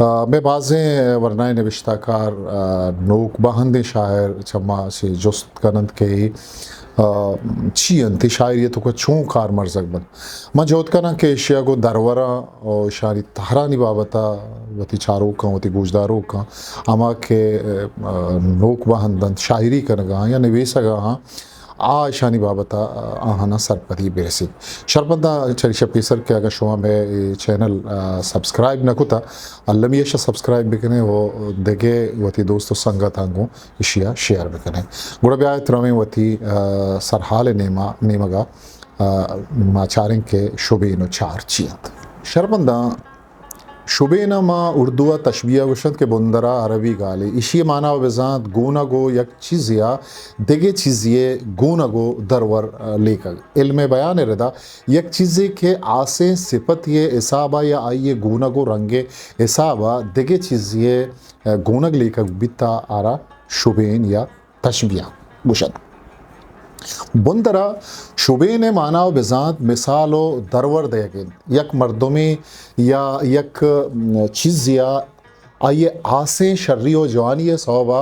मैं बाज़ें वरनाए नविश्ताकार नोक बहंदे शायर चम्मा से जोस्त कनंद के ची अंति शायरी तो को चूं कार मर्जक बन मैं जोत करना के एशिया को दरवरा और शायरी तहरानी बाबता वती चारों का वती गुजदारों का अमा के नोक बहंदन शायरी करगा या निवेश गा आ ईशानी बाबता आहाना सरपदी बेसिक शरपंदा चरिशा पीसर के अगर शुमा में चैनल सब्सक्राइब न कुता अल्लमियशा सब्सक्राइब बिकने वो देखे वती दोस्तों संगत आंगो इशिया शेयर बिकने गुड़ा ब्याह त्रमे वती सरहाल नेमगा माचारिंग के शुबेनो चार चियत शरपंदा शुबेना मा उर्दुआ तशबिया गुशत के बुंदरा अरबी गाली इशी माना वजात गोना गो यक चीज़िया देगे चीज़िए गोना गो दरवर लेकर इल्म बयान रदा यक चीज़े के आसे सिपत ये इसाबा या आइए गोना गो रंगे इसाबा देगे चीज़िए गोनग लेकर बिता आरा शुबेन या तशबिया गुशत बुंदरा शुबेन मानाव बिजात मिसालो दरवर देगिन यक मर्दुमी या यक चीज़ या आइए आसे शर्रियो जवानी सौबा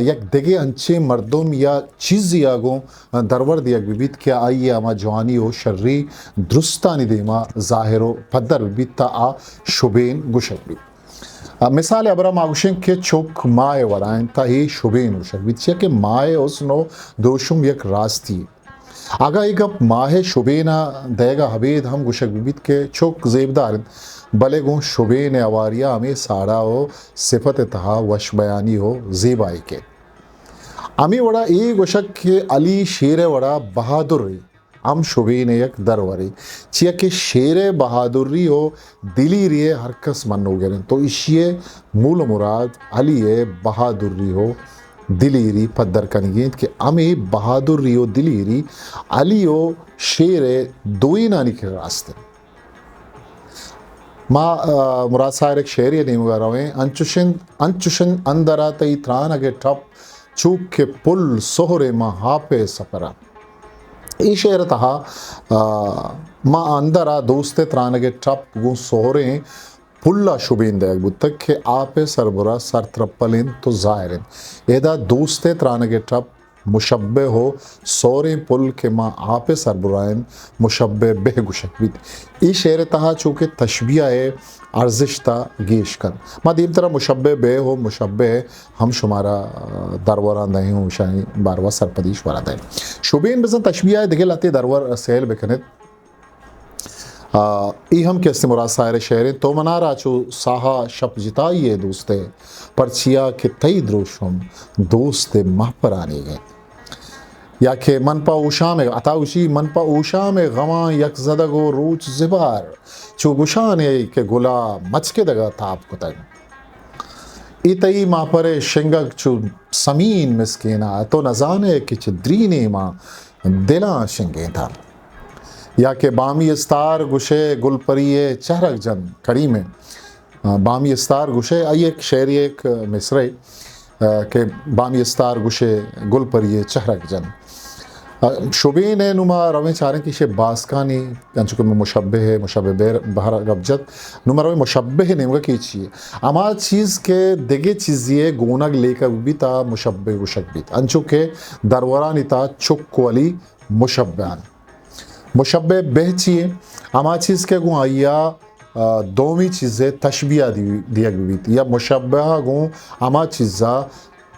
यक देगे अंचे मर्दुम या चीज़ या गो दरवर दिया बिबित क्या आइए आमा जवानी हो शर्री दुरुस्तानी देमा ज़ाहिरो पदर बिता आ शुबेन गुशक भी मिसाल अबरा मागुशें के चोक माए वराइन ता ही शुबेन उशक बिच्छे के माए उसनो दोशुम यक रास्ती आगा एक माहे शुबेना देगा हबीद हम गुशक बिबित के चोक जेबदार भले गो शुबेन अवारिया हमें साड़ा हो सिफत तहा वश बयानी हो जेबाई के अमी वड़ा ए गुशक के अली शेर वड़ा बहादुर हम शुबेन यक दरवरी चिया के शेर बहादुरी हो दिली रिए हरकस मन हो गए तो इशिए मूल मुराद अली बहादुरी हो दिलीरी पद्दर कनगेंद के अमे बहादुरी हो दिलीरी अली हो शेर दोई नानी के रास्ते माँ मुराद सायर एक शेर ये नहीं मुगा रहे अंचुशन अंदरा तई त्रान अगे ठप चूक के पुल सोहरे माँ हापे सफरा ई शेर तहा माँ अंदरा दोस्ते त्रानगे टप गु सोहरे पुल्ला शुबेन देग बुतक के आपे सरबरा सर त्रपलिन तो जायरिन एदा दोस्ते त्रानगे टप मुशब्बे हो सोरे पुल के माँ आपे सरबराइन मुशब्बे बेह गुशक बिद ई शेर तहा चूँकि तशबिया अर्जिश्ता गेश कर माँ दीम तरह मुशब्बे बे हो मुशब्बे हम शुमारा दरवरा नहीं हूँ शाही बारवा सरपदीश वाला दे शुबेन बजन तशबिया दिखे लाते दरवर सेल बेकने ई हम कैसे मुराद सायर शेर तो मनारा चो साहा शप जिताइए दोस्ते परचिया के तई द्रोशुम दोस्ते माह पर आने गए या के मन पा उषा में अताउशी मन पा उषा में गमा यक जदगो रूच जिबार चो गुशाने के गुला मच के दगा ताप को तक इतई माँ परे शिंगक चो समीन मिसकेना तो नजाने कि चद्रीने माँ दिला शिंगे था या के बामी अस्तार गुशे गुलपरिये चहरक जन कड़ी में बामी अस्तार गुशे आई एक शेर एक मिसरे के बामी अस्तार गुशे गुलपरिये चहरक जन शुबेन नुमा रवे चारें कि शे बासकानी चुके में मुशब्बे है मुशब्बे बेर बहर गबजत नुमा रवे मुशब्बे है नेमगा की चाहिए अमा चीज़ के देगे चीज़िए गोनग लेकर बीता मुशब्बे गुशक बीत अंचु के दरवरानिता चुक वाली मुशब्बान मुशब्बे बेह चाहिए अमा चीज़ के गु आइया दोमी चीज़ें तशबिया दिया बीत या मुशब्बा गु अमा चीज़ा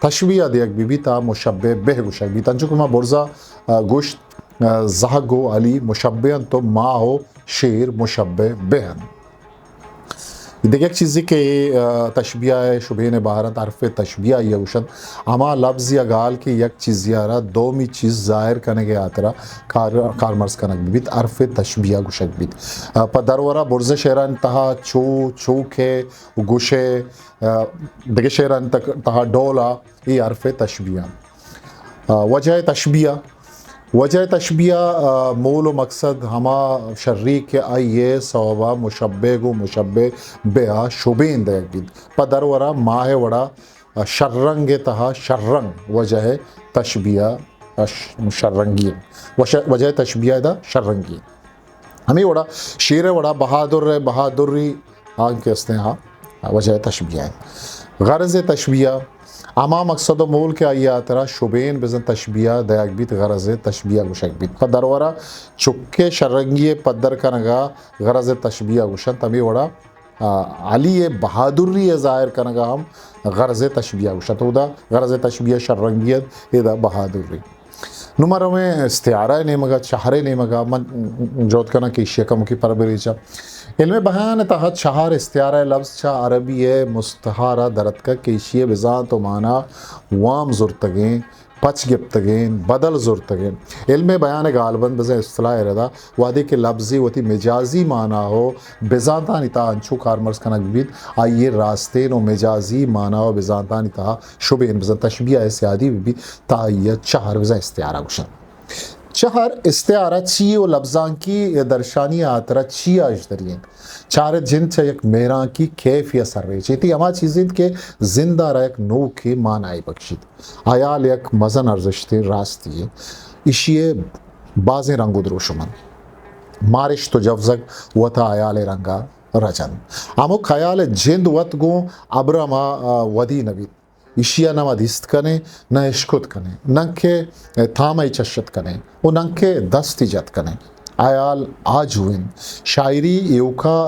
तशबिया दिया बीता मुशब्बे बेह गुशक बीत अंचु के मा बुर्जा गोश्त जहागो अली मुशब्बेन तो माँ हो शेर मुशब्बे बेहन देखिए एक चीज़ के तशबिया है शुबेन बहारत अरफ़ तशबिया ये उशन अमा लफ्ज़ या गाल के यक चीज़ यारा दो मी चीज़ ज़ाहिर करने के आतरा कारमर्स कनक बित अरफ़ तशबिया गुशक बित पदरवरा बुर्ज़ शेरान तहा चूखे गुशे देखिए शेरान तक तहा डोला ये अरफ़ तशबिया वजह तशबिया वजह तशबिया मूल व मकसद हमा शर्रीक के आइए सवबा मुशब्बे गो मुशब्बे बेहा शुबेन दयबिद पदर वरा माह वड़ा शर्रंग तहा शर्रंग वजह तशबिया शर्रंगी वजह तशबिया दा शर्रंगी हमें वड़ा शेर वड़ा बहादुर बहादुरी आग के हस्ते हाँ वजह तशबिया गर्ज तशबिया अमा मकसद मूल के आइया तरा शुबेन बिजन तशबिया दयाकबित गरज तशबिया गुशकबित पदरवरा चुक्के शरंगी पदर का नगा गरज तशबिया गुशन तभी वड़ा अली बहादुरी ज़ाहिर का नगा हम गरज तशबिया गुशन तो उदा गरज तशबिया शरंगियत इदा बहादुरी नुमर में इस्तियारा नेमगा चाहरे नेमगा मन जोत कना की शेकम की परबरीचा इल्म बयान तहत शहर इस्तियारा लफ्ज़ छा अरबी मुस्तहारा दरत का केशिय बिज़ा तो माना वाम ज़ुरतगें पच गिप्तगें बदल ज़ुरतगें इल्म बयान गालबन बज़ा इस्तिलाह रदा वादे के लफ्ज़ी वती मिजाजी माना हो बिज़ाता निता अंशु कारमर्स का नकबीत आइए रास्ते नो मिजाजी माना हो बिज़ाता निता शुबेन बज़ा तशबिया सियादी भी ताइय चार बज़ा इस्तियारा गुशन चहर इस्तियारा ची व लफ्ज़ां की दर्शानी आतरा ची अजदरियन चार जिन च एक मेरा की कैफियत सर रही चीती अमा चीज़ें के जिंदा रह एक नो के मान आई बख्शित आयाल एक मजन अर्जश्ते रास्ती इशिये बाज़े रंगो द्रोशमन मारिश तो जवजग वता आयाल रंगा रजन आमो खयाल जिंद वत गो अब्रमा वदी नबी इशिया नवा दिस्त कने न इश्कुत कने नंके थामई चशत कने वो नंके दस्त इजत कने आयाल आज हुइन शायरी एवका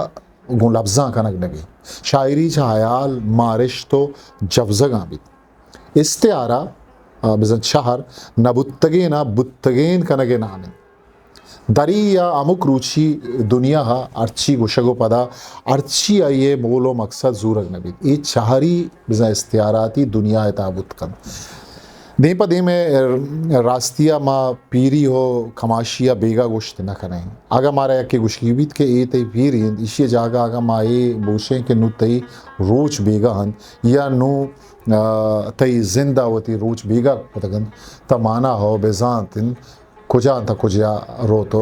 गो लफ्ज़ा कनक नबी शायरी छ आयाल मारिश तो जवजगा भी इस्तियारा बिजन शहर नबुत्तगे ना बुत्तगेन कनगे नाने दरी या अमुक रुचि दुनिया हा अर्ची गुशगो पदा अर्ची आइए मोलो मकसद जूरग नबी ये चाहरी बिजा इस्तियाराती दुनिया ताबुत कन दे पदे में रास्तिया मा पीरी हो खमाशिया बेगा गोश्त न करें आगा मारा के गुशकीबित के ए तई पीरी इशिए जागा आगा माए बोशे के नु तई रोच बेगा हन या नु तई जिंदा वती रोच बेगा पतगन तमाना हो बेजांतिन कुजा था कुजा रो तो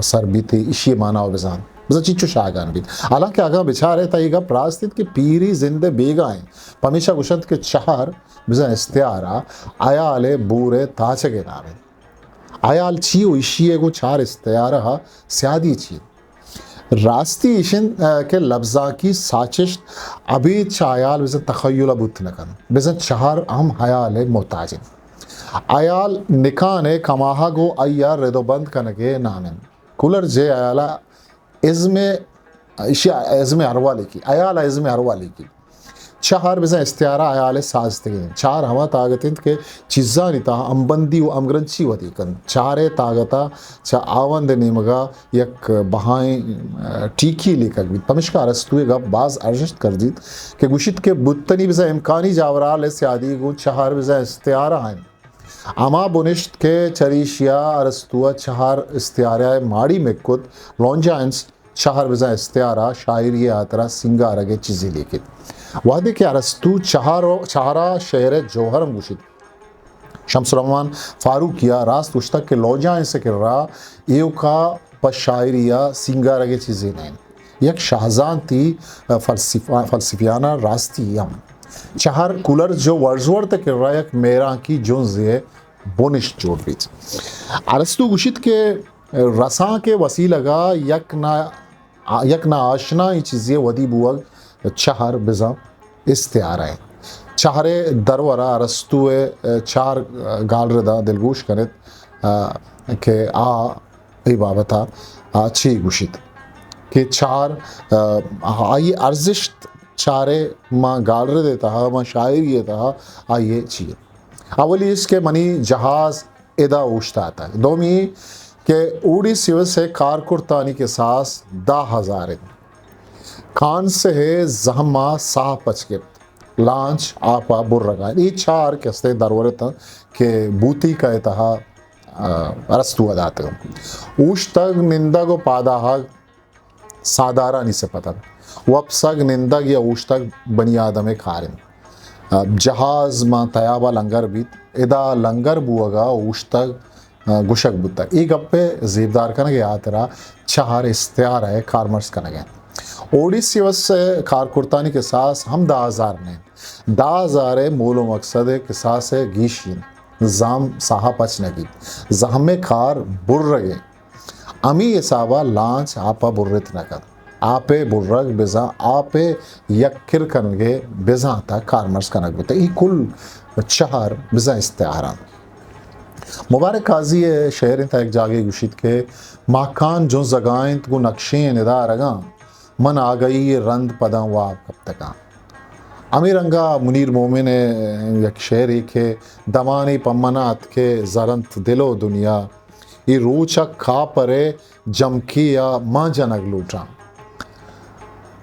सर बीते इशी माना हो बेजान चिच्चू शागान भी हालांकि आगा बेचारे तईगा प्रास्तित के पीरी जिंदे बेगाएं पमीशा गुशंत के चार बिजा इस्तियारा आयाले बूरे ताचगे नावे आयाल ची इशिये को चार इस्तियारा स्यादी ची रास्ती इशिन के लफ्ज़ा की साचिश अभी चायाल बिजा तखय्युल बुत नकन बिजा चार हम हयाले मोहताजिन आयाल निकाने कमाहा गो अय्या रेदोबंद कनके नामिन कुलर जे आयाला इज़्मे इशिया इज़्मे अरवाली की आयाला इज़्मे अरवाली की चार बिजा इस्तियारा आयाले साजते चार हवा तागतिन के चिज़्ज़ा निता अम्बंदी व अमग्रंची वती कन चारे तागता चा आवंद नेमगा यक बहाएं टीकी लेकर भी तमिश्का रस्तुए गप बाज अर्जित कर दीत के गुशित के बुत्तनी बिजा इम्कानी जावराल स्यादी गो चार बिजा इस्तियारा हैं अमा बुनिश्त के चरीशिया अरस्तुआ चार इस्तियारा माड़ी में कुत लॉन्जाइंस चार बिजा इस्तियारा शायरी आतरा सिंगार अगे चीज़ी लेके वादे के अरस्तु चारा शहर जौहर मुशिद शमसुरहमान फारूकिया रास्त उश्तक के लौजाएं से कर रहा एव का पशायरिया सिंगार अगे चीज़ें नहीं यक शाहजान थी फलसिफियाना रास्ती हम चार कुलर जो वर्जवर तक कर रहा एक मेरा की जोंज़े बोनिश जोड़ बीच अरस्तु गुशित के रसा के वसीलगा यक ना आशना ही चीज़ें वदी बुअग चार बिजा इस्तियारा है चारे दरवरा अरस्तुए चार गाल रदा दिलगोश कनेत के ई बाबता अच्छी गुशित के चार आई अर्जिश्त चारे माँ गाल रे देता है माँ शायरी देता है आइए चाहिए अवली इसके मनी जहाज़ इदा उश्ता आता है दोमी के उड़ी सिव से कारकुर्तानी के सास 10,000 खान से है जहमा साह पचके लांच आपा बुर्रगा ये चार कस्ते दरवरत के बूती का तहा अरस्तु अदात ऊश तक निंदा को पादा सादारा नहीं से पता वपसग निंदग या ऊश तक बनी आदम खारिन जहाज माँ तयाबा लंगर बीत इदा लंगर बुअगा ऊश तक गुशक बुता ई गप्पे ज़ेबदार कनगे आतरा चहार इस्त्यार है कारमर्स कनगे ओडिसी वस कारकुर्तानी के सास हम 10,000 ने 10,000 मूलो मकसद है के सास है गीशीन जाम साहा पच नगी जहमे खार बुर्रगे अमी ये साबा लांच आपा बुर्रित नकर आपे बुर्रग बेजा आपे यक्किर कनगे बेजा ता कारमर्स कनग बुता ई कुल चहार बेजा इस्त्यारान मुबारक काजी शहर ता एक जागे गुशित के माकान जो जगाएं गु नक्शे निदारगा मन आ गई रंद पदा वाब कब तक अमीरंगा मुनीर मोमिन एक शेर के दमानी पम्मनात के जरंत दिलो दुनिया ये रूचक खा परे जमकी या माँ जनक लूटा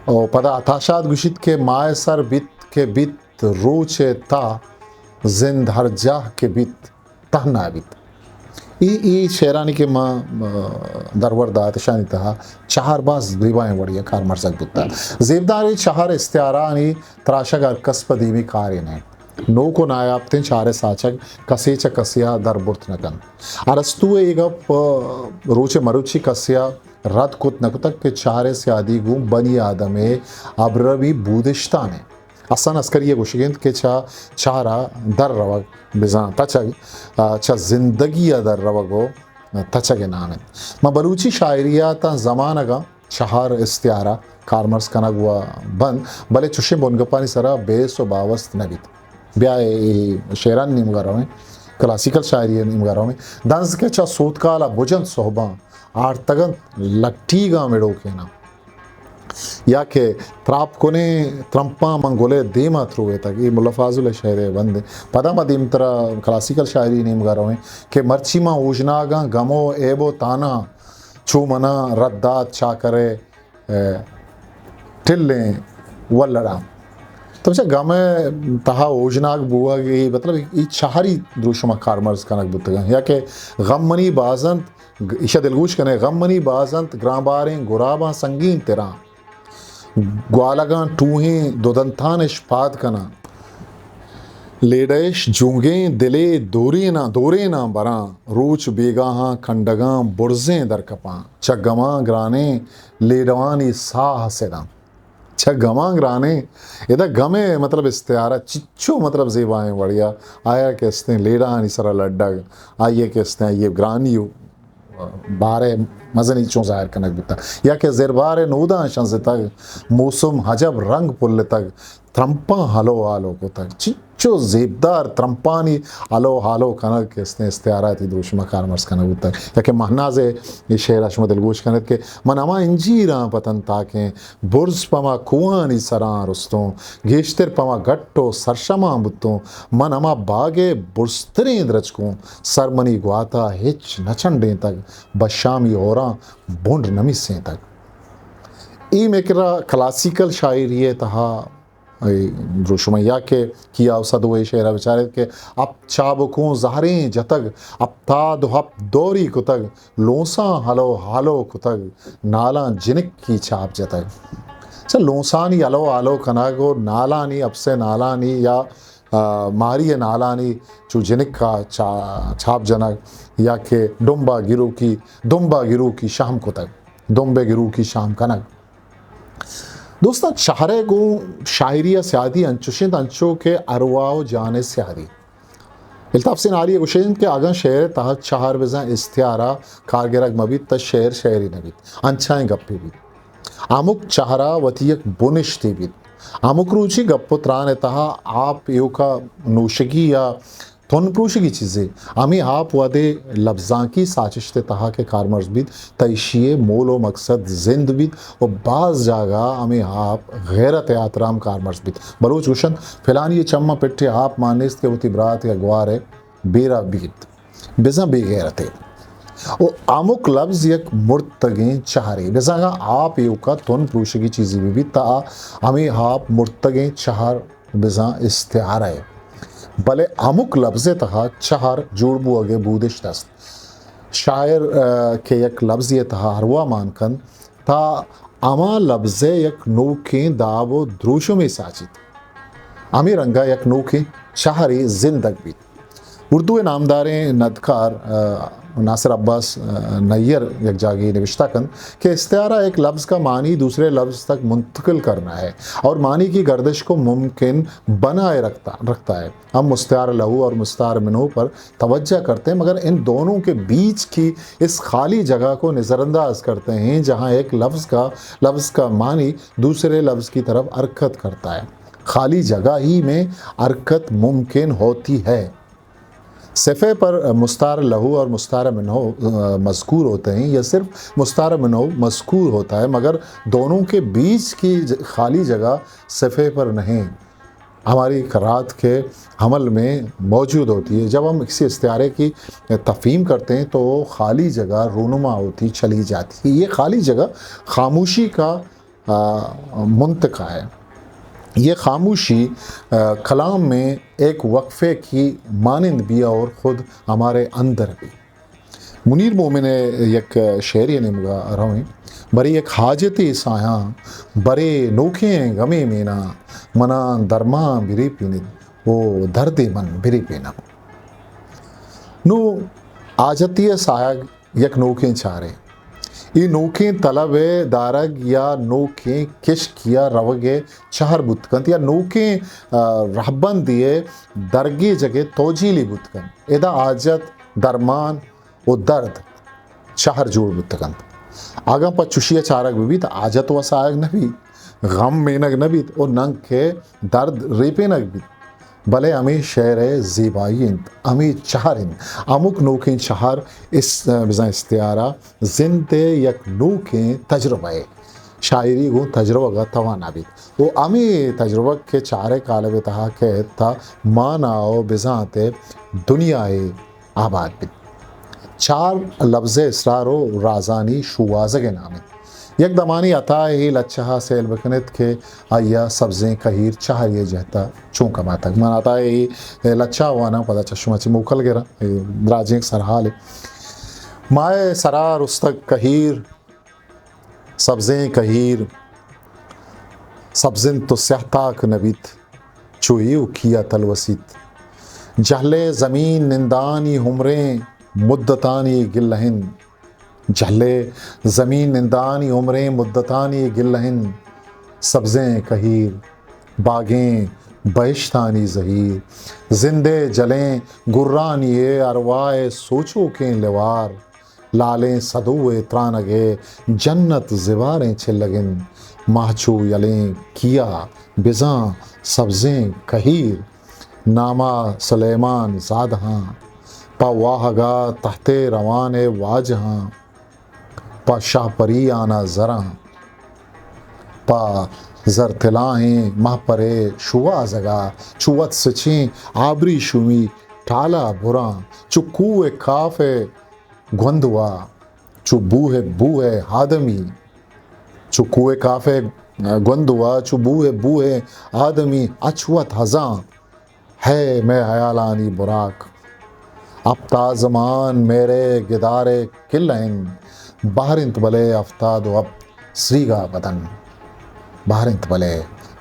और पदा अताशाद गुशित के माए सर बित के बित रूचे ता जिंद हर जाह के बित तहना बित ई शेरानी के माँ दरवरदा तशानी तहा चार बाज रिवाएं बढ़िया कार मरसक बुता ज़ेबदारी चार इस्त्यारानी त्राशगर कसपदीमी कार्य ने नो को नायाबतिन चारे साचक कसेच कसिया दरबुर्त नकन अरस्तु एक रोचे मरुचि कसिया रद कुत नकुतक के चारे से आदि गु बनी आदमे अब्रवी बूदिश्ता ने असन अस्करिय गुशिगेंद के चारा दर रवग बिजा तचग चा जिंदगी दर रवगो तचगे नाम म बलूची शायरिया ता जमाना का चार इस्त्यारा कारमर्स कनग हुआ बंद भले चुशे बोनगपानी सरा बेस व बावस्त नबित ब्याह शेरान निमगारों में क्लासिकल शायरी निमगारों में दंस के चा सूतकाला बुजन सोहबा आर्तगन लट्टीगा मेड़ो के नाम या के त्राप कोने त्रंपा मंगोले देमा थ्रुए तक ये मुल्लाफाजुल शायरे बंदे पदा मदीम तरह क्लासिकल शायरी नीम गारों में के मर्चिमा उजनागा गमो एबो ताना छू मना रद्दात चा करे टिल्ले वल्लड़ा तो अच्छा गमे तहा उजनाग बुआ की मतलब ये चाहरी द्रुशमा कारमर्स कनक बुतगा या के गमनी बाजंत ईशा दिलगूश कने गमनी बाजंत ग्रांबारें गुराबा संगीन तेरा ग्वालगा टूहें दोदंतान इश्पाद कना लेडैश जूंगे दिले दोरे ना बरा रूच बेगाहां खंडगा बुर्जें दरकपा चगमा ग्राने लेडवानी साह सेदा चगमा ग्राने इधर गमे मतलब इस्तेआरा चिच्चो मतलब जेबाएं बढ़िया आया के इसने लेडानी सरा लड्डग आइए के इसने ये ग्रानियो बारे मजनी चो जाहिर कनक बिता या के ज़ेरबारे नूदा शंस तक मौसम हजब रंग पुल तक त्रंपा हलो हालो को तक चिच्चो ज़ेबदार त्रंपानी हलो हालो कनक के इसने इस्त्यारा थी दूशमा कारमर्स कनक तक या के महनाज़े ये शेर अशमत अलगूश कनक के मनामा इंजीरा पतन ताके बुर्ज पमा कुआनी सरा रुस्तों गेश्तर पमा गट्टो सरशमा बुत्तों मनामा बागे बुर्स्तरे द्रचकों सरमनी ग्वाता हिच नचंडे तक बशामी और बोंड नमी से तक ई मेकरा क्लासिकल शायरी है तहा रुशमैया के किया सदवे शेरा बेचारे के अब चाबकों जहरें जतग अब ताद हप दौरी कुतग लोसा हलो हालो कुतग नाला जिनिक की छाप जतग अच्छा लोसानी हलो हालो कनागो नालानी अब से नालानी या मारी नालानी जो जिनिक का छाप जनक या के दुम्बा गिरू की शाम को तक दुम्बे गिरू की शाम कनक दोस्तों शहरे को शायरिया स्यादी अंचुशिंद अंचो के अरवाओ जाने स्यादी इल्ताफ से नारी गुशेन के आगन शेर तहत चार वज़ा इस्त्यारा कारगिरग मबीत त शेर शेरी नबीत अंचाएं गप्पी भी आमुक चाहरा वतीयक बुनिश थी भी आमुक रुचि गप्पुत्रान तहा आप यो का नूशगी या थोनप्रूशी की चीज़ें आमी आप वादे लफ्ज़ां की साजिश तहा के कारमर्स बीत तयशिए मोलो मकसद जिंद बीत और बाज़ जागा आमी आप गैरत आतराम कारमर्स बीत बलोच गुशन फिलान ये चम्मा पिट्ठे आप मानिस्त के उती बरात या ग्वार बेरा बीत बेजा बेगैरत और आमुक लफ्ज़ यक मुर्तगें चाहरे बेजागा आप यो का थोनप्रूशी की चीज़ें भी ता आमी आप मुर्तगें चाहर बेजा इस्तिआरा है भले अमुक लफ्ज़े तहा चार जुड़बू अगे बूदिश दस्त शायर के एक लफ्ज़ ये तहा हरवा मानकन ता अमा लफ्ज़े एक नोखे दावो द्रोशो में साचित अमी रंगा एक नोखे चाहरी जिंदग भी उर्दू नामदारें नदकार नासिर अब्बास नैयर एक जागी निविश्ता कन कि इस्तिआरा एक लफ्ज़ का मानी दूसरे लफ्ज़ तक मुंतकिल करना है और मानी की गर्दिश को मुमकिन बनाए रखता है। हम मुस्तार लहू और मुस्तार मिनहू पर तवज्जो करते हैं, मगर इन दोनों के बीच की इस खाली जगह को नज़रअंदाज करते हैं जहाँ एक लफ्ज़ का मानी दूसरे लफ्ज़ की तरफ हरकत करता है। खाली जगह ही में हरकत मुमकिन होती है। सफ़े पर मुस्तार लहू और मुस्तार मिनहू मज़कूर होते हैं, यह सिर्फ मुस्तार मिनहू मज़कूर होता है, मगर दोनों के बीच की खाली जगह सफ़े पर नहीं, हमारी क़रात के हमल में मौजूद होती है। जब हम किसी इस्तिआरे की तफ़हीम करते हैं तो खाली जगह रूनुमा होती चली जाती है। ये खाली जगह खामोशी का मुंतका है। ये खामोशी कलाम में एक वक्फ़े की मानंद भी और ख़ुद हमारे अंदर भी। मुनीर मोमिन एक शेर ये निमगा रही बरी एक हाजती साया बरे नोखे गमे मीना मना दरमा बिरी पीने वो दर्द मन बिरी पीना नो आजती साया एक नोखे चारे ये नोखे तलब दारग या नोखे किश्क या रवगे चार बुतकंत या नोखे रहबन दिए दरगी जगह तोजीली बुतकन एदा आजत दरमान वो दर्द चार जोड़ बुतकंत आगा पर चुशिया चारक भी तो आजत व सायक नबी गम मेनक नबी और नंग के दर्द रेपेनक भी भले अमी शेर ज़ीबाइंत अमी चारिन अमुक नोकें चार इस बिज़ा इस्तिआरा जिंदे यक नोकें तजुर्बा शायरी को तजुर्बा का तवाना भी वो अमी तजुर्बा के चारे काले तहा के था मानाओ बिज़ाते दुनियाए आबाद भी चार लफ्ज़ इसरारो राजानी शुवाज़ के नाम है। एक दमानी अता ही लच्छा सेल बकनत के आया सब्ज़ें कहीर चाह ये जहता चूँका मातक मन आता ही लच्छा हुआ ना पता चश्मा ची मुखल गिरा राजें सरहाल माए सरा रुस्तक कहीर सब्ज़ें कहीर सब्ज़िन तो स्याहताक नबीत चुई किया तलवसीत जहले ज़मीन निंदानी हुमरें मुद्दतानी गिल्लहिन जहले ज़मीन निंदानी उम्रें मुद्दतानी गिल्लहिन सब्ज़ें कहीर बागें बहिश्तानी ज़हीर जिंदे जलें गुर्रानी अरवाए सोचो के लिवार लालें सदुए त्रानगे जन्नत ज़िवारें छिलगिन माचू यलें किया बिज़ा सब्ज़ें कहीर नामा सुलेमान ज़ादहाँ पा वाहगा तहते रवान वाजहाँ पा शाहपरी आना ज़रा पा ज़रतिलाहें माह परे शुआ जगा चुवत सचें आबरी शुमी टाला बुरा चु कूए काफ़े गुंदवा चु बूहे आदमी चु कूए काफ़े गुंदवा चु बूहे आदमी अछुअत हज़ां है मैं हयालानी बुराक अब ताज़मान मेरे गिदारे किल्लैन बाहरिंत भले अफ्ताद अब श्रीगा बदन बाहरिंत भले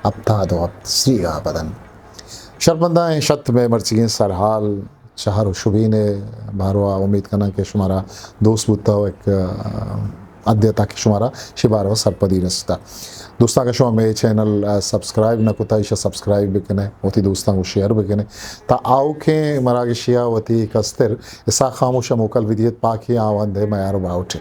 अफ्ताद अब श्रीगा बदन शर्मंदा शत में मर्चिगें सरहाल शहर शुबीन बारवा उम्मीद करना कि शुमारा दोस्त बुता एक अध्यता के शुमारा शिबारवा सरपदी रस्ता दोस्ता का शुमा मेरे चैनल सब्सक्राइब न कुता इशा सब्सक्राइब भी कने होती दोस्ता को शेयर भी कने ता आओ के मरागिशिया वती कस्तर ऐसा खामोश मोकल विदियत पाकि आवाज़ दे मैं यार बाउट